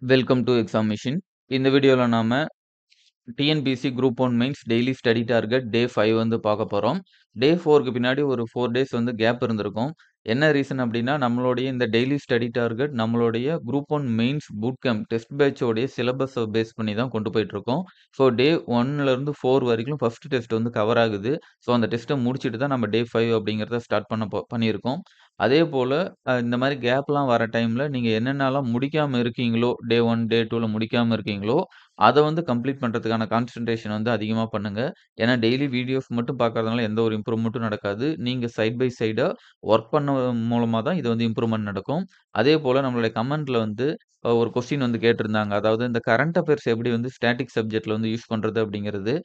Welcome to exam machine. இந்த வீடியோல நாம TNPSC group 1 mains daily study target day 5 வந்து பார்க்க போறோம். டே 4க்கு பின்னாடி ஒரு 4 டேஸ் வந்து கேப் இருந்திருக்கும். என்ன ரீசன் அப்டின்னா, நம்மளுடைய இந்த டெய்லி ஸ்டடி டார்கெட் நம்மளுடைய group 1 mains boot camp test பேட்ச்சோடைய சிலபஸ பேஸ் பண்ணி தான் கொண்டு போயிட்டுருக்கோம். ஸோ டே 1லருந்து 4 வரைக்கும் ஃபர்ஸ்ட் டெஸ்ட் வந்து கவர் ஆகுது. ஸோ அந்த டெஸ்ட்ட முடிச்சுட்டு தான் நம்ம டே 5 அப்படிங்கிறத ஸ்டார்ட் பண்ணியிருக்கோம். அதேபோல இந்த மாரி கேப்லாம் வர டைம்ல நீங்க என்னென்னலாம் முடிக்காம இருக்கீங்களோ, டே 1, டே 2ல முடிக்காம இருக்கீங்களோ, அத வந்து கம்ப்ளீட் பண்றதுக்கான கான்சன்ட்ரேஷன் வந்து அதிகமா பண்ணுங்க. ஏன்னா டெய்லி வீடியோஸ் மட்டும் பார்க்கறதுனால எந்த ஒரு இம்ப்ரூவ்மென்ட்டும் நடக்காது. நீங்க சைட் பை சைடா வொர்க் பண்ண மூலமா தான் இது வந்து இம்ப்ரூவ்மென்ட் நடக்கும். அதேபோல நம்மளுடைய கமெண்ட்ல வந்து ஒரு கொஸ்டின் வந்து கேட்டிருந்தாங்க. அதாவது இந்த கரண்ட் அஃபேர்ஸ் எப்படி வந்து ஸ்டாட்டிக் சப்ஜெக்ட்ல வந்து யூஸ் பண்றது அப்படிங்கிறது.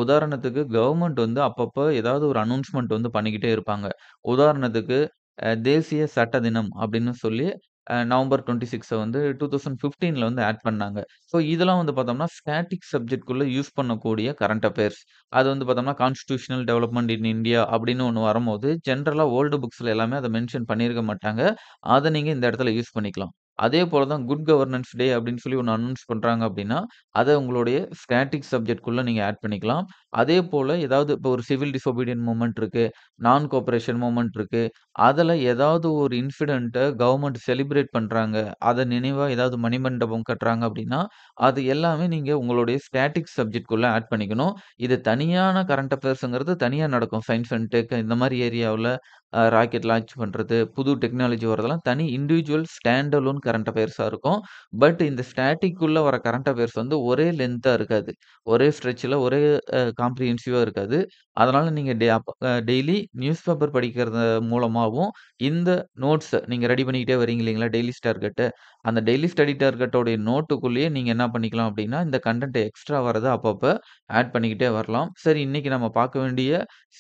உதாரணத்துக்கு கவர்ன்மெண்ட் வந்து அப்பப்ப ஏதாவது ஒரு அனவுன்ஸ்மென்ட் வந்து பண்ணிக்கிட்டே இருப்பாங்க. உதாரணத்துக்கு தேசிய சட்ட தினம் அப்படின்னு சொல்லி நவம்பர் 26 வந்து 2015ல வந்து ஆட் பண்ணாங்க. ஸோ இதெல்லாம் வந்து பார்த்தோம்னா, ஸ்டாட்டிக் சப்ஜெக்ட்குள்ள யூஸ் பண்ணக்கூடிய கரண்ட் அஃபேர்ஸ். அது வந்து பார்த்தோம்னா, கான்ஸ்டிடியூஷனல் டெவலப்மென்ட் இன் இந்தியா அப்படின்னு ஒண்ணு வரும்போது, ஜெனரலா ஓல்டு புக்ஸ்ல எல்லாமே அத மென்ஷன் பண்ணியிருக்க மாட்டாங்க. அத நீங்க இந்த இடத்துல யூஸ் பண்ணிக்கலாம். அதே போல தான் குட் கவர்னன்ஸ் டே அப்படின்னு சொல்லி ஒண்ணு அனவுன்ஸ் பண்றாங்க அப்படின்னா, அத உங்களுடைய ஸ்டாட்டிக் சப்ஜெக்ட்குள்ள நீங்க ஆட் பண்ணிக்கலாம். அதே போல ஏதாவது இப்போ ஒரு சிவில் டிசோபீடியன்ட் மூவ்மெண்ட் இருக்கு, நான் கோஆப்பரேஷன் மூவ்மெண்ட் இருக்கு. அதுல ஏதாவது ஒரு இன்சிடென்ட்ட கவர்ன்மெண்ட் செலிப்ரேட் பண்றாங்க. அத நினைவா ஏதாவது மணிமண்டபம் கட்டுறாங்க அப்படின்னா, அது எல்லாமே நீங்க உங்களுடைய ஸ்டாட்டிக் சப்ஜெக்ட்குள்ள ஆட் பண்ணிக்கணும். இது தனியான கரண்ட் அஃபேர்ஸ்ங்கிறது தனியா நடக்கும். சயன்ஸ் அண்ட் டெக் இந்த மாரி ஏரியாவுல ராக்கெட் லான்ச் பண்றது, புது டெக்னாலஜி வரதெல்லாம் தனி இண்டிவிஜுவல் ஸ்டாண்ட் அலோன் கரண்ட் அஃபேர்ஸா இருக்கும். பட் இந்த ஸ்டாட்டிக்குள்ள வர கரண்ட் அஃபேர்ஸ் வந்து ஒரே லென்த்தா இருக்காது. ஒரே ஸ்ட்ரெச்ல ஒரே காம்ப்ரிஹென்சிவா இருக்காது. அதனால நீங்க டெய்லி நியூஸ் பேப்பர் படிக்கிறது மூலமாவும், இந்த நோட்ஸ நீங்க ரெடி பண்ணிக்கிட்டே வரீங்க இல்லைங்களா? டெய்லி டார்கெட்ட. அந்த டெய்லி ஸ்டடி டார்கெட்டோடைய நோட்டுக்குள்ளேயே நீங்க என்ன பண்ணிக்கலாம் அப்டின்னா, இந்த கன்டென்ட் எக்ஸ்ட்ரா வரத அப்பப்ப ஆட் பண்ணிக்கிட்டே வரலாம். சரி, இன்னைக்கு நம்ம பார்க்க வேண்டிய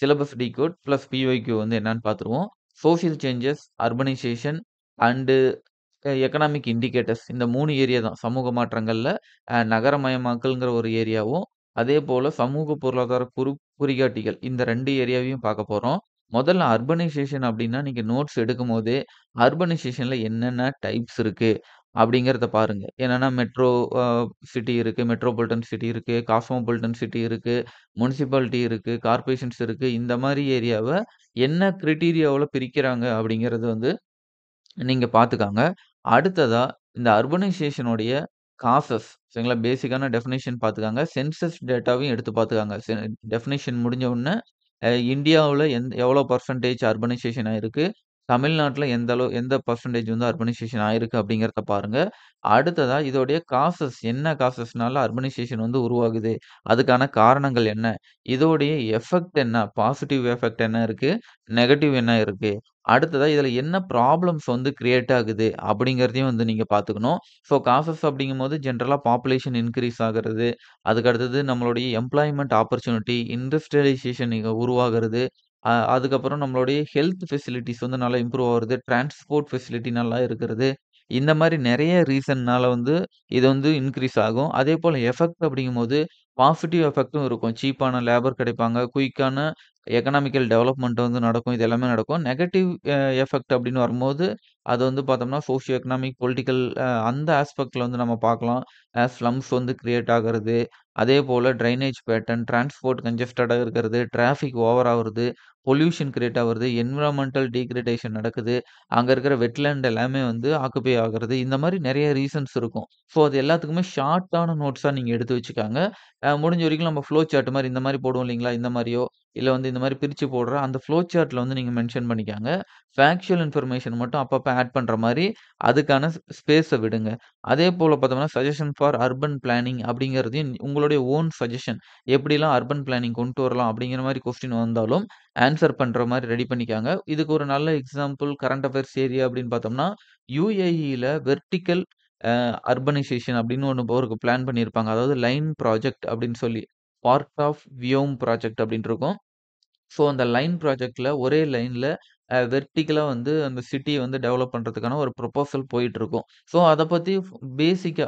சிலபஸ் டிகோட் பிளஸ் பிஒய்க்யூ வந்து என்னன்னு பார்த்துருவோம். Social changes, urbanisation and economic indicators இந்த 3 ஏரியா தான். சமூக மாற்றங்கள்ல நகரமயமாக்கல்ங்கிற ஒரு ஏரியாவும், அதேபோல சமூக பொருளாதார குறிகாட்டிகள் இந்த 2 ஏரியாவையும் பார்க்க போறோம். முதல்ல அர்பனைசேஷன் அப்டின்னா, நீங்க நோட்ஸ் எடுக்கும்போதே, அர்பனைசேஷன்ல என்னென்ன டைப்ஸ் இருக்கு அப்படிங்கிறத பாருங்க. என்னன்னா மெட்ரோ அ சிட்டி இருக்கு, மெட்ரோபாலிட்டன் சிட்டி இருக்கு, காஸ்மோபாலிட்டன் சிட்டி இருக்கு, முனிசிபாலிட்டி இருக்கு, கார்ப்பரேஷன்ஸ் இருக்கு. இந்த மாரி ஏரியாவ என்ன கிரைட்டீரியாவுல பிரிக்கிறாங்க அப்படிங்கிறது வந்து நீங்க பார்த்துக்கங்க. அடுத்ததா இந்த அர்பனைசேஷனுடைய காசஸ் சரிங்களா? பேசிக்கான டெஃபினிஷன் பார்த்துக்கங்க. சென்சஸ் டேட்டாவையும் எடுத்து பார்த்துக்கங்க. டெஃபினிஷன் முடிஞ்ச உடனே இந்தியாவுல எவ்வளோ பெர்சன்டேஜ் அர்பனைசேஷன் ஆயிருக்கு? தமிழ்நாட்ல எந்த பெர்சன்டேஜ் வந்து அர்பனைசேஷன் ஆயிருக்கு அப்படிங்கிறத பாருங்க. அடுத்ததா இதோடைய காசஸ் என்ன காசஸ்னால அர்பனைசேஷன் வந்து உருவாகுது? அதுக்கான காரணங்கள் என்ன? இதோடைய எஃபெக்ட் என்ன? பாசிட்டிவ் எஃபெக்ட் என்ன இருக்கு? நெகட்டிவ் என்ன இருக்கு? அடுத்ததா இதுல என்ன ப்ராப்ளம்ஸ் வந்து கிரியேட் ஆகுது? அப்படிங்கிறதையும் வந்து நீங்க பார்த்துக்கணும். ஸோ காசஸ் அப்படிங்கும்போது ஜெனரலா பாப்புலேஷன் இன்கிரீஸ் ஆகுறது, அதுக்கு அடுத்தது நம்மளுடைய எம்ப்ளாய்மென்ட் ஆப்பர்ச்சுனிட்டி, இண்டஸ்ட்ரியலைசேஷன் இங்க உருவாகுறது, அதுக்கப்புறம் நம்மளுடைய ஹெல்த் ஃபெசிலிட்டீஸ் வந்து நல்லா இம்ப்ரூவ் ஆகுறது, டிரான்ஸ்போர்ட் ஃபெசிலிட்டி நல்லா இருக்கிறது. இந்த மாரி நெறைய ரீசன்னால வந்து இது வந்து இன்கிரீஸ் ஆகும். அதேபோல எஃபெக்ட் அப்படிங்கும்போது பாசிட்டிவ் எஃபெக்ட்டும் இருக்கும். சீப்பான லேபர் கிடைப்பாங்க. குயிக்கான எக்கனாமிக்கல் டெவலப்மெண்ட் வந்து நடக்கும். இது எல்லாமே நடக்கும். நெகட்டிவ் எஃபெக்ட் அப்படின்னு வரும்போது, அது வந்து பார்த்தோம்னா, சோசியோ எக்கனாமிக், பொலிட்டிக்கல் அந்த ஆஸ்பெக்ட்ல வந்து நம்ம பார்க்கலாம். ஸ்லம்ஸ் வந்து கிரியேட் ஆகுறது, அதேபோல ட்ரைனேஜ் பேட்டர்ன், டிரான்ஸ்போர்ட் கன்ஜஸ்டடா இருக்கிறது, டிராஃபிக் ஓவர் ஆவுறது, பொல்யூஷன் கிரியேட் ஆவுறது, என்விரான்மென்டல் டிகிரேடேஷன் நடக்குது. அங்க இருக்கிற வெட்லேண்ட் எல்லாமே வந்து ஆக்குபை ஆகுறது. இந்த மாரி நெறைய ரீசன்ஸ் இருக்கும். ஸோ, அது எல்லாத்துக்குமே ஷார்ட்டான நோட்ஸா நீங்க எடுத்து வச்சுக்கங்க. முடிஞ்ச வரைக்கும் நம்ம ஃப்ளோ சார்ட் மாரி இந்த மாரி போடுவோம் இல்லைங்களா? இந்த மாரியோ, இல்ல வந்து இந்த மாரி பிரிச்சு போடுற அந்த ஃப்ளோ சார்ட்ல வந்து நீங்க மென்ஷன் பண்ணிக்கங்க. ஃபேக்சுவல் இன்ஃபர்மேஷன் மட்டும் அப்பப்ப ஆட் பண்ற மாரி அதுக்கான ஸ்பேஸ விடுங்க. அதேபோல பார்த்தோம்னா, சஜஷன் ஃபார் அர்பன் பிளானிங் அப்படிங்கிறதையும் உங்களுடைய ஓன் சஜஷன் எப்படிலாம் அர்பன் பிளானிங் கொண்டு வரலாம் அப்படிங்கிற மாரி கொஸ்டின் வந்தாலும், ஆன்ஸர் பண்ற மாரி ரெடி பண்ணிக்கங்க. இதுக்கு ஒரு நல்ல எக்ஸாம்பிள் கரண்ட் அஃபேர்ஸ் ஏரியா அப்படின்னு பார்த்தோம்னா, யுஏஇல வெர்டிகல் அர்பனைசேஷன் அப்படின்னு ஒண்ணு ஒரு பிளான் பண்ணியிருப்பாங்க. அதாவது லைன் ப்ராஜெக்ட் அப்படின்னு சொல்லி. பார்ட் ஆஃப் வியோம் ப்ராஜெக்ட் அப்படின்னு இருக்கும். ஸோ, அந்த லைன் ப்ராஜெக்ட்ல ஒரே லைன்ல வெர்டிகலா வந்து அந்த சிட்டிய வந்து டெவலப் பண்றதுக்கான ஒரு ப்ரொபோசல் போயிட்டுருக்கும். ஸோ, அத பத்தி பேசிக்கா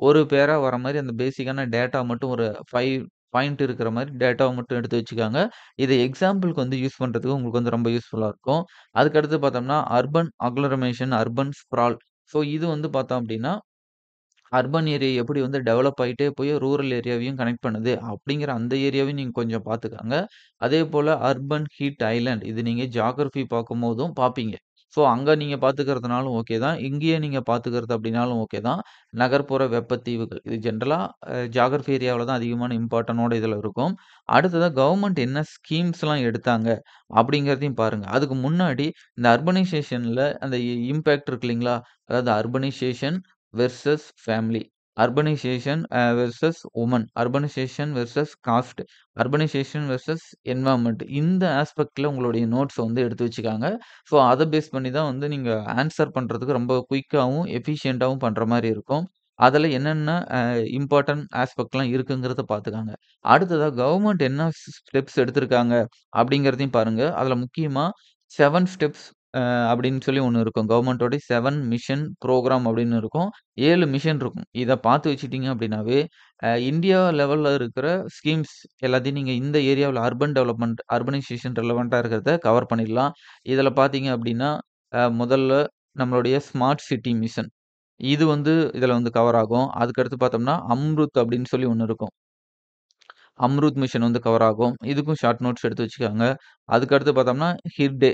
ஒரு பேரா வர மாரி அந்த பேசிக்கான டேட்டா மட்டும் ஒரு 5 பாயிண்ட் இருக்கிற மாரி டேட்டாவ மட்டும் எடுத்து வச்சுக்கங்க. இத எக்ஸாம்பிள்க்கு வந்து யூஸ் பண்றதுக்கு உங்களுக்கு வந்து ரொம்ப யூஸ்ஃபுல்லா இருக்கும். அதுக்கு அடுத்து பார்த்தோம்னா, அர்பன் அக்ளரமேஷன், அர்பன் ஸ்ப்ரால். ஸோ, இது வந்து பார்த்தோம் அப்டின்னா அர்பன் ஏரியா எப்படி வந்து டெவலப் ஆயிட்டே போய் ரூரல் ஏரியாவையும் கனெக்ட் பண்ணுது. அப்படிங்கிற அந்த ஏரியாவையும் நீங்க கொஞ்சம் பார்த்துக்கங்க. அதேபோல அர்பன் ஹீட் ஐலேண்ட் இது நீங்க ஜியோகிராஃபி பார்க்கும்போதும் பார்ப்பீங்க. ஸோ அங்க நீங்க பார்த்துக்கிறதுனாலும் ஓகே தான். இங்கேயே நீங்க பார்த்துக்கிறது அப்படின்னாலும் ஓகே தான். நகர்ப்புற வெப்பத்தீவுகள் இது ஜென்ரலா ஜியோகிராஃபி ஏரியாவுல தான் அதிகமான இம்பார்ட்டனோட இதுல இருக்கும். அடுத்ததா கவர்ன்மெண்ட் என்ன ஸ்கீம்ஸ்லாம் எடுத்தாங்க அப்படிங்கிறதையும் பாருங்க. அதுக்கு முன்னாடி இந்த அர்பனைசேஷன்ல அந்த இம்பாக்ட் இருக்கு இல்லைங்களா? அதாவது urbanisation versus family. Urbanisation versus women. Urbanisation versus caste. Urbanisation versus environment. இந்த ஆஸ்பெக்ட்ல உங்களுடைய நோட்ஸ வந்து எடுத்து வச்சுக்கங்க. ஸோ அத பேஸ் பண்ணி தான் வந்து நீங்க ஆன்ஸர் பண்றதுக்கு ரொம்ப குயிக்காவும், எஃபிஷியன்ட்டாவும் பண்ற மாரி இருக்கும். அதுல என்னென்ன இம்பார்ட்டன்ட் ஆஸ்பெக்ட்லாம் இருக்குங்கிறத பார்த்துக்கங்க. அடுத்ததா கவர்ன்மெண்ட் என்ன ஸ்டெப்ஸ் எடுத்திருக்காங்க அப்படிங்கிறதையும் பாருங்க. அதுல முக்கியமா 7 ஸ்டெப்ஸ் அப்படின்னு சொல்லி ஒண்ணு இருக்கும். கவர்ன்மென்ட்டோட 7 மிஷன் புரோகிராம் அப்படின்னு இருக்கும். 7 மிஷன் இருக்கும். இத பார்த்து வச்சுட்டீங்க அப்படின்னாவே, இந்தியா லெவல்ல இருக்கிற ஸ்கீம்ஸ் எல்லாத்தையும் நீங்க இந்த ஏரியாவுல அர்பன் டெவலப்மென்ட், அர்பனைசேஷன் ரெலவென்ட்டா இருக்கிறத கவர் பண்ணிடலாம். இதுல பார்த்தீங்க அப்படின்னா, முதல்ல நம்மளுடைய ஸ்மார்ட் சிட்டி மிஷன். இது வந்து இதுல வந்து கவர் ஆகும். அதுக்கடுத்து பார்த்தோம்னா, அம்ருத் அப்படின்னு சொல்லி ஒண்ணு இருக்கும். அம்ருத் மிஷன் வந்து கவர் ஆகும். இதுக்கும் ஷார்ட் நோட்ஸ் எடுத்து வச்சுக்கோங்க. அதுக்கடுத்து பார்த்தோம்னா, ஹிர்டே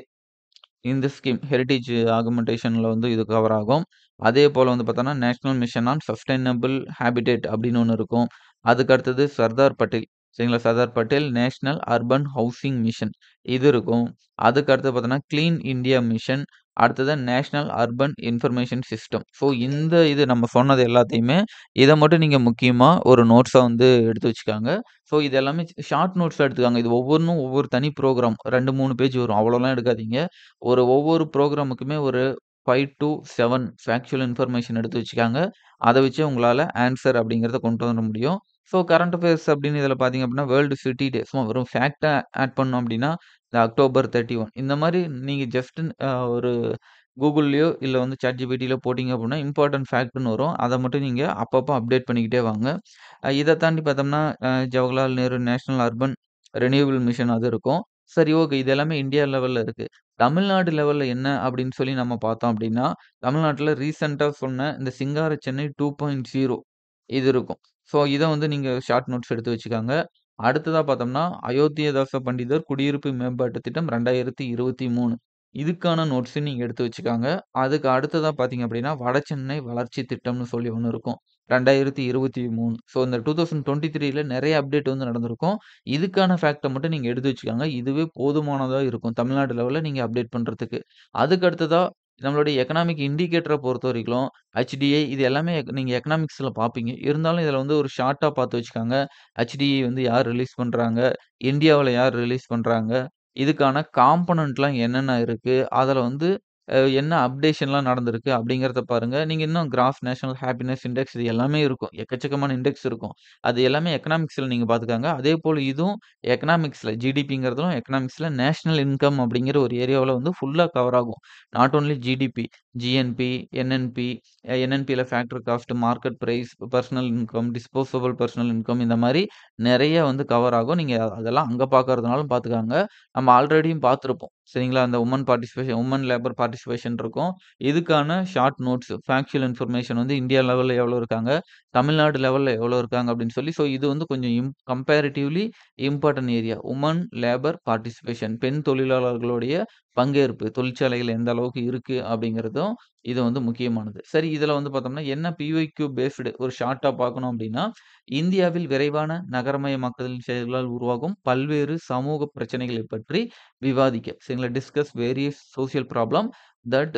இந்த ஸ்கீம் ஹெரிடேஜ் ஆகுமென்டேஷன்ல வந்து இது கவர் ஆகும். அதேபோல வந்து பார்த்தோம்னா, national mission on sustainable habitat அப்படின்னு ஒண்ணு இருக்கும். அதுக்கு அடுத்தது சர்தார் பட்டேல் சரிங்களா? Sardar Patel national urban housing mission இது இருக்கும். அதுக்கு அடுத்து பார்த்தோம்னா, கிளீன் இந்தியா மிஷன். அடுத்தது national urban information system. So இந்த இது நம்ம சொன்னது எல்லாத்தையுமே இத மட்டும் நீங்க முக்கியமா ஒரு நோட்ஸா வந்து எடுத்து வச்சுக்கங்க. ஸோ இது எல்லாமே ஷார்ட் நோட்ஸா எடுத்துக்கங்க. இது ஒவ்வொன்னும் ஒவ்வொரு தனி ப்ரோகிராம் 2, 3 பேஜ் வரும். அவ்வளோலாம் எடுக்காதீங்க. ஒவ்வொரு புரோகிராமுக்குமே ஒரு 5 டூ 7 ஃபேக்சுவல் இன்ஃபர்மேஷன் எடுத்து வச்சுக்கங்க. அத வச்சு உங்களால ஆன்ஸர் அப்படிங்கிறத கொண்டு வர முடியும். ஸோ கரண்ட் அஃபேர்ஸ் அப்படின்னு இதில பார்த்தீங்க அப்படின்னா, வேர்ல்டு சிட்டி டே சும்மா வெறும் ஃபேக்ட்டா ஆட் பண்ணோம் அப்படின்னா, இந்த அக்டோபர் 31 இந்த மாரி நீங்க ஜஸ்ட் ஒரு கூகுள்லயோ இல்ல வந்து ChatGPTலயோ போட்டீங்க அப்படின்னா, இம்பார்ட்டன்ட் ஃபேக்ட்ன்னு வரும். அத மட்டும் நீங்க அப்பப்போ அப்டேட் பண்ணிக்கிட்டே வாங்க. இத தாண்டி பார்த்தோம்னா, Jawaharlal Nehru national urban renewal mission அது இருக்கும். சரி ஓகே. இது எல்லாமே இந்தியா லெவல்ல இருக்கு. தமிழ்நாடு லெவல்ல என்ன அப்படின்னு சொல்லி நம்ம பார்த்தோம் அப்படின்னா, தமிழ்நாட்டுல ரீசென்ட்டா சொன்ன இந்த சிங்கார சென்னை 2.0 இது இருக்கும். ஸோ இத வந்து நீங்க ஷார்ட் நோட்ஸ் எடுத்து வச்சுக்கங்க. அடுத்ததா பார்த்தோம்னா, அயோத்தியதாச பண்டிதர் குடியிருப்பு மேம்பாட்டு திட்டம் 2023 இதுக்கான நோட்ஸ் நீங்க எடுத்து வச்சுக்கங்க. அதுக்கு அடுத்ததா பார்த்தீங்க அப்படின்னா, வடசென்னை வளர்ச்சி திட்டம்னு சொல்லி ஒண்ணு இருக்கும். 2023 ஸோ இந்த 2023ல நெறைய அப்டேட் வந்து நடந்திருக்கும். இதுக்கான ஃபேக்ட்ட மட்டும் நீங்க எடுத்து வச்சுக்கங்க. இதுவே போதுமானதா இருக்கும். தமிழ்நாடு லெவல்ல நீங்க அப்டேட் பண்றதுக்கு. அதுக்கு அடுத்ததா நம்மளுடைய எக்கனாமிக் இண்டிகேட்டர பொறுத்தவரைக்கும் HDI இது எல்லாமே நீங்க எக்கனாமிக்ஸ்ல பார்ப்பீங்க. இருந்தாலும் இதில வந்து ஒரு ஷார்ட்டா பார்த்து வச்சுக்கங்க. HDI வந்து யார் ரிலீஸ் பண்றாங்க? இந்தியாவுல யார் ரிலீஸ் பண்றாங்க? இதுக்கான காம்போனன்ட்லாம் என்னென்ன இருக்கு? அதுல வந்து என்ன அப்டேஷன்லாம் நடந்திருக்கு? அப்படிங்கிறத பாருங்க. நீங்க இன்னும் கிராஸ் நேஷனல் ஹேப்பினஸ் இண்டெக்ஸ் இது எல்லாமே இருக்கும். எக்கச்சக்கமான இண்டெக்ஸ் இருக்கும். அது எல்லாமே எக்கனாமிக்ஸ்ல நீங்க பார்த்துக்கங்க. அதேபோல இதுவும் எக்கனாமிக்ஸ்ல ஜிடிபிங்கிறதும் எக்கனாமிக்ஸ்ல நேஷனல் இன்கம் அப்படிங்கிற ஒரு ஏரியாவுல வந்து ஃபுல்லா கவர் ஆகும். Not only GDP, GNP, NNP, என்என்பில factor cost, market price, personal income, disposable personal income இந்த மாரி நெறைய வந்து கவர் ஆகும். நீங்க அதெல்லாம் அங்க பார்க்கறதுனாலும் பார்த்துக்கங்க. நம்ம ஆல்ரெடியும் பார்த்திருப்போம். சரிங்களா? அந்த வுமன் லேபர் பார்ட்டிசிபேஷன் இருக்கும். இதுக்கான ஷார்ட் நோட்ஸ், ஃபேக்சுவல் இன்ஃபர்மேஷன் வந்து இந்தியா லெவல்ல எவ்வளோ இருக்காங்க? தமிழ்நாடு லெவல்ல எவ்வளோ இருக்காங்க? அப்படின்னு சொல்லி, ஸோ இது வந்து கொஞ்சம் comparatively important area. Women labour participation பெண் தொழிலாளர்களுடைய பங்கேற்பு தொழிற்சாலைகள் எந்த அளவுக்கு இருக்கு? அப்படிங்கிறதும் இது வந்து முக்கியமானது. சரி இதுல வந்து பார்த்தோம்னா, என்ன பிஒய்க்யூ பேஸ்டு ஒரு ஷார்ட்டா பார்க்கணும் அப்படின்னா, இந்தியாவில் விரைவான நகரமயமாக்குதல் செயல்களால் உருவாகும் பல்வேறு சமூக பிரச்சனைகளை பற்றி விவாதிக்க. சரிங்களா? Discuss various social problem that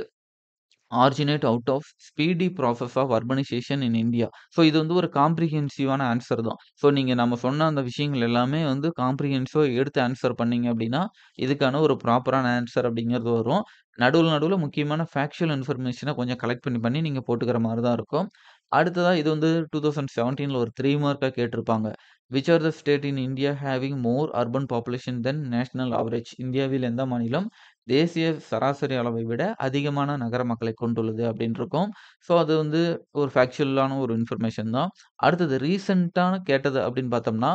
originate out of speedy process of urbanisation in India. So இது வந்து ஒரு காம்ப்ரிஹென்சிவான ஆன்ஸர் தான். ஸோ நீங்க நம்ம சொன்ன அந்த விஷயங்கள் எல்லாமே வந்து காம்ப்ரிஹென்சிவா எடுத்து ஆன்ஸர் பண்ணீங்க அப்படின்னா, இதுக்கான ஒரு ப்ராப்பரான ஆன்ஸர் அப்படிங்கிறது வரும். நடுவுல முக்கியமான ஃபேக்சுவல் இன்ஃபர்மேஷன கொஞ்சம் கலெக்ட் பண்ணி நீங்க போட்டுக்கிற மாரி தான் இருக்கும். அடுத்ததா இது வந்து 2017ல ஒரு 3 மார்க்கா கேட்டிருப்பாங்க. Which are the state in India having more urban population then national average? இந்தியாவில் எந்த மாநிலம் தேசிய சராசரி அளவை விட அதிகமான நகர மக்களை கொண்டுள்ளது அப்படின்னு இருக்கும். ஸோ அது வந்து ஒரு ஃபேக்சுவலான ஒரு இன்ஃபர்மேஷன் தான். அடுத்தது ரீசென்ட்டான கேட்டது அப்படின்னு பார்த்தோம்னா,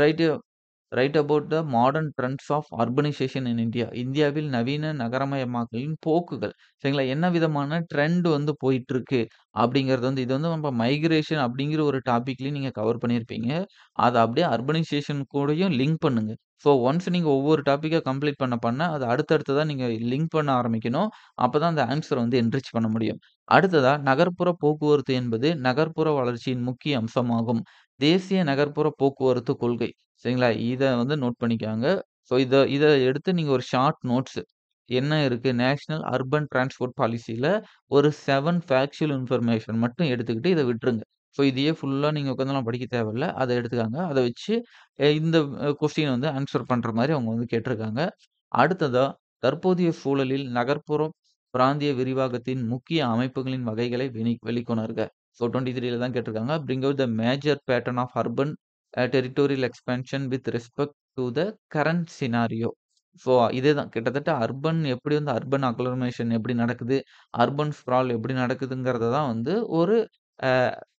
write write about the modern trends of urbanisation in India. இந்தியாவில் நவீன நகரமயமாக்கலின் போக்குகள். சரிங்களா? என்ன விதமான ட்ரெண்ட் வந்து போயிட்டுருக்கு அப்படிங்கிறது வந்து இது வந்து நம்ம மைக்ரேஷன் அப்படிங்கிற ஒரு டாபிக்லயும் நீங்க கவர் பண்ணியிருப்பீங்க. அத அப்படியே அர்பனைசேஷன் கூடயும் லிங்க் பண்ணுங்க. ஸோ ஒன்ஸ் நீங்க ஒவ்வொரு டாபிக்கா கம்ப்ளீட் பண்ண, அது அடுத்தடுத்ததா நீங்க லிங்க் பண்ண ஆரம்பிக்கணும். அப்பதான் அந்த ஆன்ஸர வந்து என்ரிச் பண்ண முடியும். அடுத்ததா நகர்ப்புற போக்குவரத்து என்பது நகர்ப்புற வளர்ச்சியின் முக்கிய அம்சமாகும். தேசிய நகர்ப்புற போக்குவரத்து கொள்கை. சரிங்களா? இத வந்து நோட் பண்ணிக்கோங்க. ஸோ இத இத எடுத்து நீங்க ஒரு ஷார்ட் நோட்ஸ் என்ன இருக்கு? நேஷனல் அர்பன் டிரான்ஸ்போர்ட் பாலிசில ஒரு 7 ஃபேக்சுவல் இன்ஃபர்மேஷன் மட்டும் எடுத்துக்கிட்டு இத விட்டுருங்க. ஸோ இதையே ஃபுல்லா நீங்க உட்காந்துலாம் படிக்க தேவையில்ல. அத எடுத்துக்கங்க. அத வச்சு இந்த கொஸ்டின் வந்து ஆன்ஸர் பண்ற மாரி அவங்க வந்து கேட்டிருக்காங்க. அடுத்ததா தற்போதைய சூழலில் நகர்ப்புற பிராந்திய விரிவாக்கத்தின் முக்கிய அமைப்புகளின் வகைகளை வெளிக்கொணர்க. ஸோ 23ல தான் கேட்டிருக்காங்க. Bring out the major pattern of urban territorial expansion with respect to the current scenario. So இதேதான் கிட்டத்தட்ட அர்பன் எப்படி வந்து அர்பன் அக்லமரேஷன் எப்படி நடக்குது, அர்பன் ஸ்ப்ரால் எப்படி நடக்குதுங்கிறத தான் வந்து ஒரு அ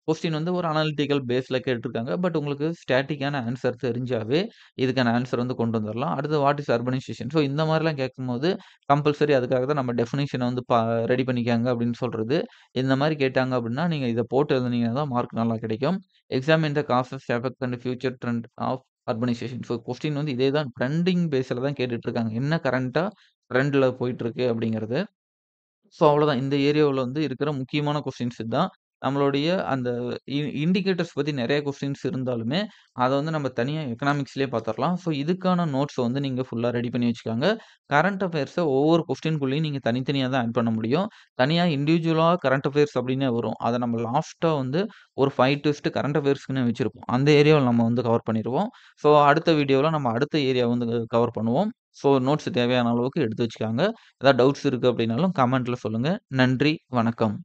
கொஸ்டின் வந்து ஒரு அனலிட்டிக்கல் பேஸ்ல கேட்டிருக்காங்க. பட் உங்களுக்கு ஸ்டாட்டிக்கான ஆன்ஸர் தெரிஞ்சாவே, இதுக்கான ஆன்ஸர் வந்து கொண்டு வந்துரலாம். அடுத்து வாட் இஸ் அர்பனைசேஷன்? ஸோ இந்த மாரிலாம் கேட்கும்போது, கம்பல்சரி அதுக்காக தான் நம்ம டெஃபினிஷன வந்து ரெடி பண்ணிக்கங்க அப்படின்னு சொல்றது. இந்த மாரி கேட்டாங்க அப்படின்னா, நீங்க இத போட்டு எழுதுனீங்கன்னா தான் மார்க் நல்லா கிடைக்கும். Examine the causes, effect and future trend of urbanisation. So question வந்து இதே தான் ட்ரெண்டிங் பேஸ்ல தான் கேட்டுட்டு இருக்காங்க. என்ன கரண்ட்டா ட்ரெண்ட்ல போயிட்டு இருக்கு அப்படிங்கிறது. ஸோ அவ்வளோதான். இந்த ஏரியாவுல வந்து இருக்கிற முக்கியமான கொஸ்டின்ஸ் இதான். நம்மளுடைய அந்த இண்டிகேட்டர்ஸ் பத்தி நெறைய கொஸ்டின்ஸ் இருந்தாலுமே, அத வந்து நம்ம தனியா எக்கனாமிக்ஸ்லயே பார்த்துரலாம். ஸோ இதுக்கான நோட்ஸ வந்து நீங்க ஃபுல்லா ரெடி பண்ணி வச்சுக்கோங்க. கரண்ட் அஃபேர்ஸ ஒவ்வொரு கொஸ்டின்குள்ளயும் நீங்க தனித்தனியா தான் ஆட் பண்ண முடியும். தனியா இண்டிவிஜுவலா கரண்ட் அஃபேர்ஸ் அப்டின்னே வரும். அத நம்ம லாஸ்ட்டா வந்து ஒரு 5 ட்விஸ்ட் கரண்ட் அஃபேர்ஸ்க்குன்னே வச்சிருப்போம். அந்த ஏரியாவ நம்ம வந்து கவர் பண்ணிருவோம். ஸோ அடுத்த வீடியோல நம்ம அடுத்த ஏரியா வந்து கவர் பண்ணுவோம். ஸோ நோட்ஸ் தேவையான அளவுக்கு எடுத்து வச்சுக்கோங்க. ஏதாவது டவுட்ஸ் இருக்கு அப்டின்னாலும் கமெண்ட்ல சொல்லுங்க. நன்றி, வணக்கம்.